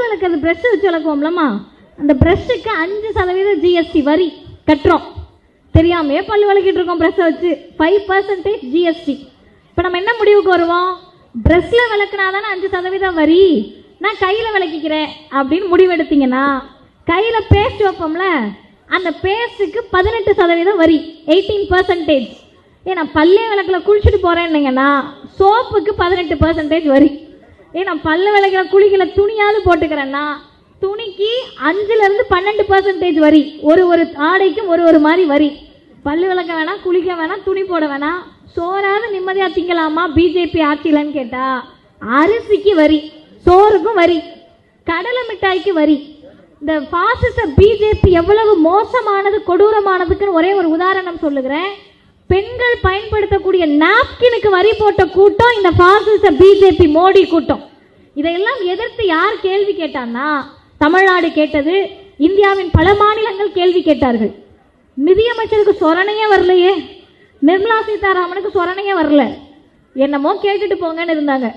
விளக்குறது brush வச்சு விளக்குவோம்லம்மா, அந்த ப்ரெஷ்ஷுக்கு 5% GST வரி கட்டுறோம். தெரியாமையே பல்லு விளக்கிட்டு இருக்கோம் ப்ரெஷ்ஷை வச்சு. 5% ஜிஎஸ்டி. இப்போ நம்ம என்ன முடிவுக்கு வருவோம்? ப்ரெஷ்ஷில் விளக்குனா தானே 5% வரி, நான் கையில் விளக்கிக்கிறேன் அப்படின்னு முடிவெடுத்தீங்கன்னா, கையில் பேஸ்ட் வைப்போம்ல, அந்த பேஸ்ட்டுக்கு 18% வரி, 18%. ஏன்னா பல்லே விளக்கில் குளிச்சுட்டு போகிறேன்னீங்கன்னா சோப்புக்கு 18% வரி. ஏன்னா பல்லு விளக்கிற குளிக்கல துணியாவது போட்டுக்கிறேன்னா துணிக்கு 5லேருந்து 12% வரி. ஒரு ஆடைக்கும் ஒரு மாதிரி வரி. பல்லு விளக்க வேணாம், குளிக்க வேணாம், துணி போட வேணாம், சோறாவது நிம்மதியாக திங்கலாமா பிஜேபி ஆட்சியிலன்னு கேட்டால் அரிசிக்கு வரி, சோறுக்கும் வரி, கடலை மிட்டாய்க்கு வரி. இந்த பாசிச பிஜேபி எவ்வளவு மோசமானது கொடூரமானதுக்குன்னு ஒரே ஒரு உதாரணம் சொல்லுகிறேன். பெண்கள் பயன்படுத்தக்கூடிய நாப்கினுக்கு வரி போட்ட கூட்டம் இந்த பாசிச பிஜேபி மோடி கூட்டம். இதையெல்லாம் எதிர்த்து யார் கேள்வி கேட்டான்னா தமிழ்நாடு கேட்டது, இந்தியாவின் பல மாநிலங்கள் கேள்வி கேட்டார்கள். நிதியமைச்சருக்கு சொரணையே வரலையே, நிர்மலா சீதாராமனுக்கு சொரணையே வரல, என்னமோ கேட்டுட்டு போங்கன்னு இருந்தாங்க.